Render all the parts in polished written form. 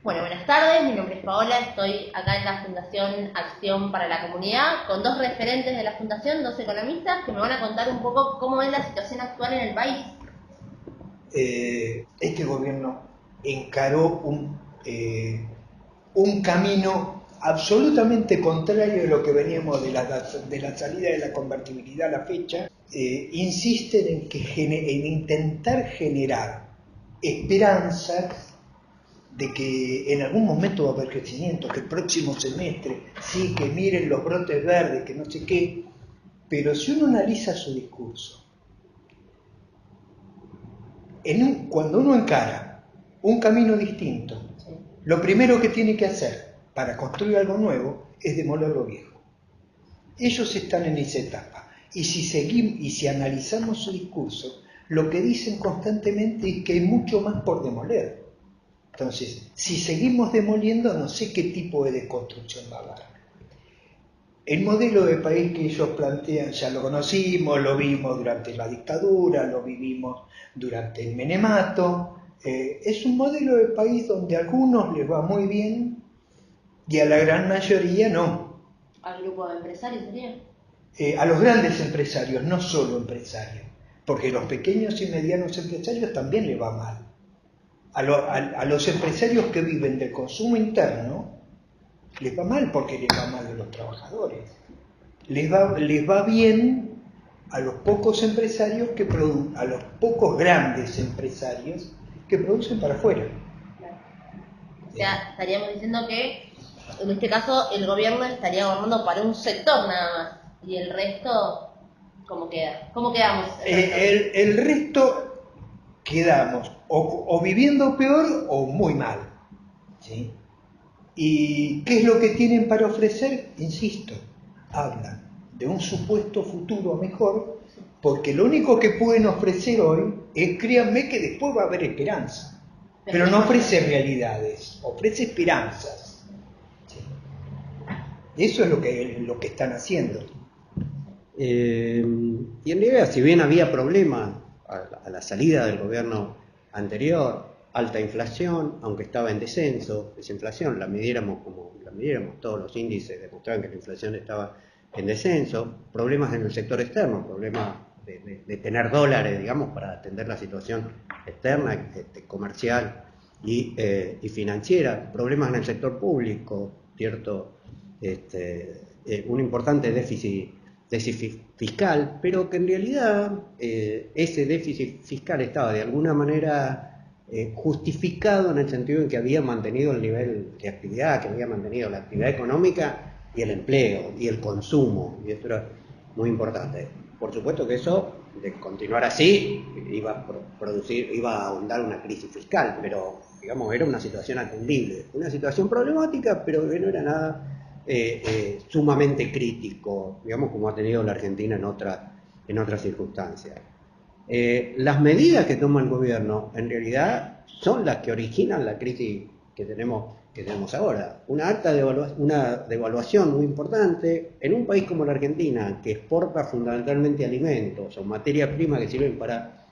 Bueno, buenas tardes, mi nombre es Paola, estoy acá en la Fundación Acción para la Comunidad con dos referentes de la Fundación, dos economistas que me van a contar un poco cómo es la situación actual en el país. Este gobierno encaró un camino absolutamente contrario de lo que veníamos de la salida de la convertibilidad a la fecha. Insisten en intentar generar esperanzas de que en algún momento va a haber crecimiento, que el próximo semestre, sí, que miren los brotes verdes, que no sé qué, pero si uno analiza su discurso, cuando uno encara un camino distinto, lo primero que tiene que hacer para construir algo nuevo es demoler lo viejo. Ellos están en esa etapa, y si analizamos su discurso, lo que dicen constantemente es que hay mucho más por demoler. Entonces, si seguimos demoliendo, no sé qué tipo de desconstrucción va a haber. El modelo de país que ellos plantean ya lo conocimos, lo vimos durante la dictadura, lo vivimos durante el menemato. Es un modelo de país donde a algunos les va muy bien y a la gran mayoría no. ¿Al grupo de empresarios sería? A los grandes empresarios, no solo empresarios, porque los pequeños y medianos empresarios también les va mal. A los empresarios que viven del consumo interno les va mal porque les va mal a los trabajadores. Les va bien a los pocos empresarios a los pocos grandes empresarios que producen para afuera. Claro. O sea, estaríamos diciendo que en este caso el gobierno estaría gobernando para un sector nada más y el resto, ¿cómo queda? ¿Cómo quedamos? El resto quedamos o viviendo peor o muy mal, ¿sí? ¿Y qué es lo que tienen para ofrecer? Insisto, hablan de un supuesto futuro mejor, porque lo único que pueden ofrecer hoy es, créanme que después va a haber esperanza, pero no ofrece realidades, ofrece esperanzas. ¿Sí? Eso es lo que están haciendo. Y en realidad, si bien había problemas a la salida del gobierno anterior, alta inflación, aunque estaba en descenso, desinflación, la midiéramos todos los índices demostraban que la inflación estaba en descenso, problemas en el sector externo, problemas de tener dólares, digamos, para atender la situación externa, comercial y financiera, problemas en el sector público, cierto, un importante déficit fiscal, pero que en realidad ese déficit fiscal estaba de alguna manera justificado en el sentido en que había mantenido el nivel de actividad, que había mantenido la actividad económica y el empleo y el consumo, y esto era muy importante. Por supuesto que eso, de continuar así, iba a ahondar una crisis fiscal, pero digamos era una situación atendible, una situación problemática, pero que no era nada sumamente crítico, digamos, como ha tenido la Argentina en otras circunstancias. Las medidas que toma el gobierno en realidad son las que originan la crisis que tenemos ahora. Una devaluación muy importante en un país como la Argentina, que exporta fundamentalmente alimentos o materias primas que sirven para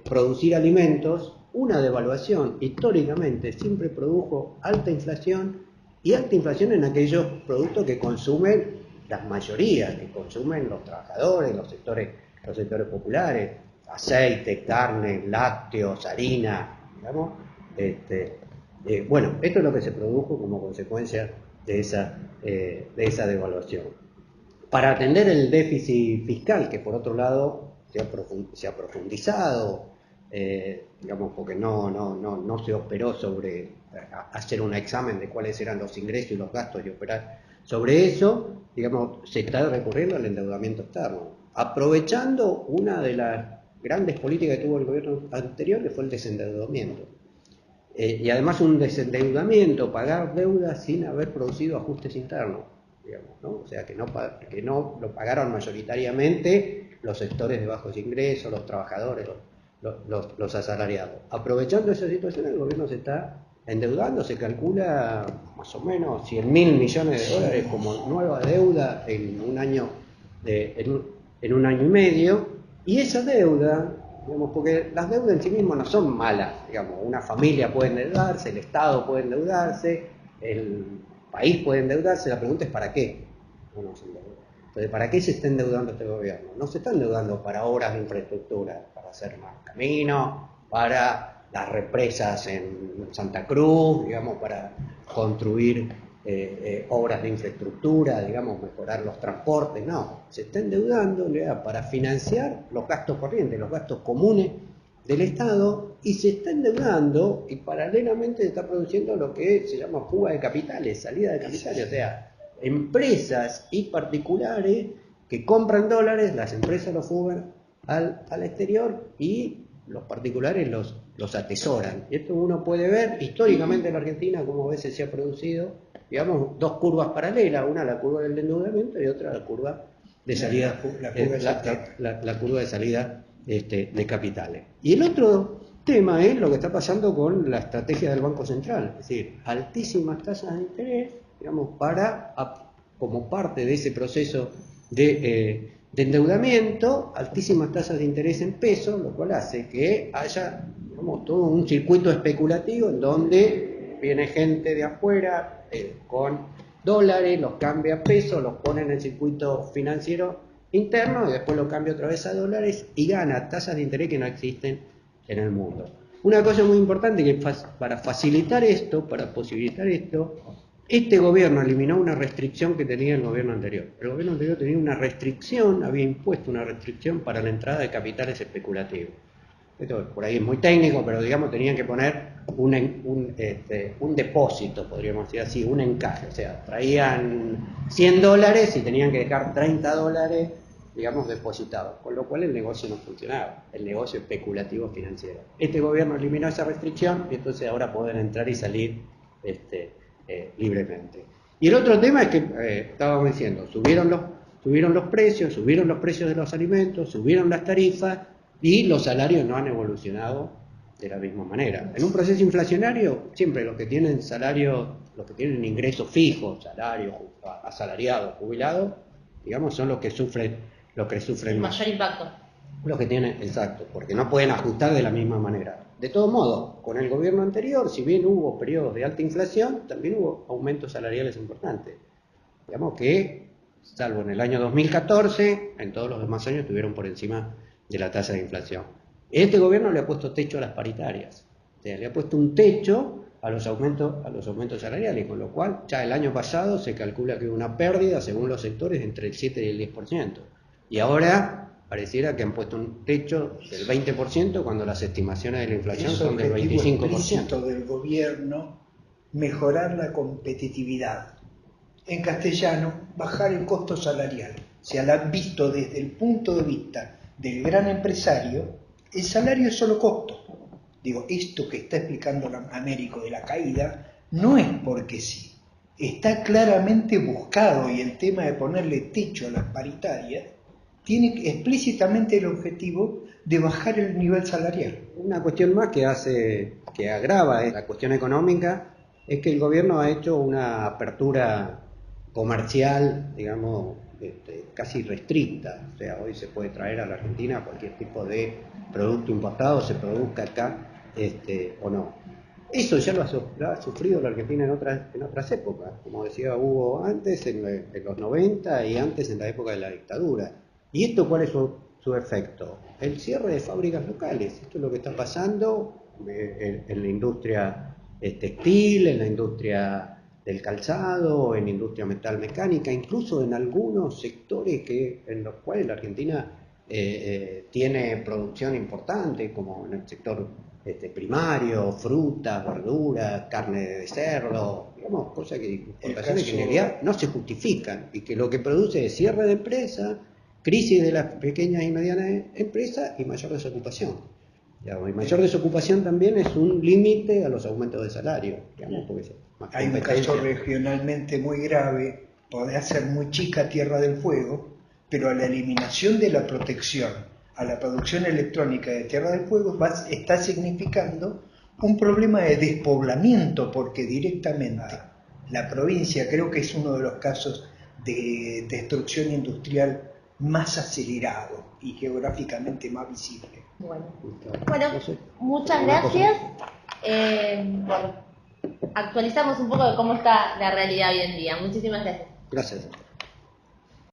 producir alimentos. Una devaluación históricamente siempre produjo alta inflación, y alta inflación en aquellos productos que consumen las mayorías, que consumen los trabajadores, los sectores populares, aceite, carne, lácteos, harina, digamos. Bueno, esto es lo que se produjo como consecuencia de esa devaluación. Para atender el déficit fiscal, que por otro lado se ha profundizado, digamos, porque no se operó sobre hacer un examen de cuáles eran los ingresos y los gastos y operar sobre eso, digamos, se está recurriendo al endeudamiento externo, aprovechando una de las grandes políticas que tuvo el gobierno anterior, que fue el desendeudamiento. Y además un desendeudamiento, pagar deudas sin haber producido ajustes internos, digamos, ¿no? O sea, que no lo pagaron mayoritariamente los sectores de bajos ingresos, los trabajadores, los asalariados. Aprovechando esa situación, el gobierno se está endeudando, se calcula más o menos 100.000 millones de dólares como nueva deuda en un año y medio, y esa deuda digamos, porque las deudas en sí mismas no son malas, digamos, una familia puede endeudarse, el Estado puede endeudarse, el país puede endeudarse, la pregunta es ¿para qué uno se endeuda? Entonces, ¿para qué se está endeudando este gobierno? No se está endeudando para obras de infraestructura, para hacer más caminos, para las represas en Santa Cruz, digamos, para construir obras de infraestructura, digamos, mejorar los transportes, no. Se está endeudando para financiar los gastos corrientes, los gastos comunes del Estado, y se está endeudando y paralelamente se está produciendo lo que se llama fuga de capitales, salida de capitales, o sea, empresas y particulares que compran dólares, las empresas los fugan al exterior y los particulares los atesoran. Y esto uno puede ver históricamente en la Argentina cómo a veces se ha producido, digamos, dos curvas paralelas, una la curva del endeudamiento y otra la curva de salida, la curva de salida de capitales. Y el otro tema es lo que está pasando con la estrategia del Banco Central, es decir, altísimas tasas de interés, digamos, como parte de ese proceso de endeudamiento, altísimas tasas de interés en pesos, lo cual hace que haya, digamos, todo un circuito especulativo en donde viene gente de afuera con dólares, los cambia a pesos, los pone en el circuito financiero interno y después lo cambia otra vez a dólares y gana tasas de interés que no existen en el mundo. Una cosa muy importante que para facilitar esto, para posibilitar esto, este gobierno eliminó una restricción que tenía el gobierno anterior. El gobierno anterior tenía una restricción, había impuesto una restricción para la entrada de capitales especulativos. Esto por ahí es muy técnico, pero digamos tenían que poner un depósito, podríamos decir así, un encaje. O sea, traían $100 y tenían que dejar $30, digamos, depositados. Con lo cual el negocio no funcionaba, el negocio especulativo financiero. Este gobierno eliminó esa restricción y entonces ahora pueden entrar y salir libremente. Y el otro tema es que estábamos diciendo, subieron los precios de los alimentos, subieron las tarifas y los salarios no han evolucionado de la misma manera. En un proceso inflacionario, siempre los que tienen salario, los que tienen ingresos fijos, salario, asalariado, jubilado, digamos, son los que sufren más. Mayor impacto. Los que tienen, exacto, porque no pueden ajustar de la misma manera. De todos modos, con el gobierno anterior, si bien hubo periodos de alta inflación, también hubo aumentos salariales importantes. Digamos que, salvo en el año 2014, en todos los demás años estuvieron por encima de la tasa de inflación. Este gobierno le ha puesto techo a las paritarias, o sea, le ha puesto un techo a los aumentos salariales, con lo cual ya el año pasado se calcula que hubo una pérdida, según los sectores, entre el 7 y el 10%. Y ahora pareciera que han puesto un techo del 20% cuando las estimaciones de la inflación son del 25%. Del gobierno, mejorar la competitividad. En castellano, bajar el costo salarial. Se ha visto desde el punto de vista del gran empresario, el salario es solo costo. Digo, esto que está explicando Américo de la caída no es porque sí. Está claramente buscado y el tema de ponerle techo a las paritarias tiene explícitamente el objetivo de bajar el nivel salarial. Una cuestión más que agrava la cuestión económica es que el gobierno ha hecho una apertura comercial, digamos, casi restricta. O sea, hoy se puede traer a la Argentina cualquier tipo de producto importado, se produzca acá o no. Eso ya lo ha sufrido la Argentina en otras épocas, como decía Hugo antes, en los 90 y antes en la época de la dictadura. ¿Y esto cuál es su efecto? El cierre de fábricas locales. Esto es lo que está pasando en la industria textil, en la industria del calzado, en la industria metalmecánica, incluso en algunos sectores en los cuales la Argentina tiene producción importante, como en el sector primario, frutas, verduras, carne de cerdo, digamos, cosas que importaciones que en realidad no se justifican y que lo que produce es cierre de empresas, crisis de las pequeñas y medianas empresas y mayor desocupación. Digamos, y mayor desocupación también es un límite a los aumentos de salario. Digamos, porque hay un caso regionalmente muy grave, podría ser muy chica Tierra del Fuego, pero a la eliminación de la protección a la producción electrónica de Tierra del Fuego está significando un problema de despoblamiento, porque directamente la provincia creo que es uno de los casos de destrucción industrial más acelerado y geográficamente más visible. Bueno, No sé. muchas Una cosa gracias. Actualizamos un poco de cómo está la realidad hoy en día. Muchísimas gracias. Gracias.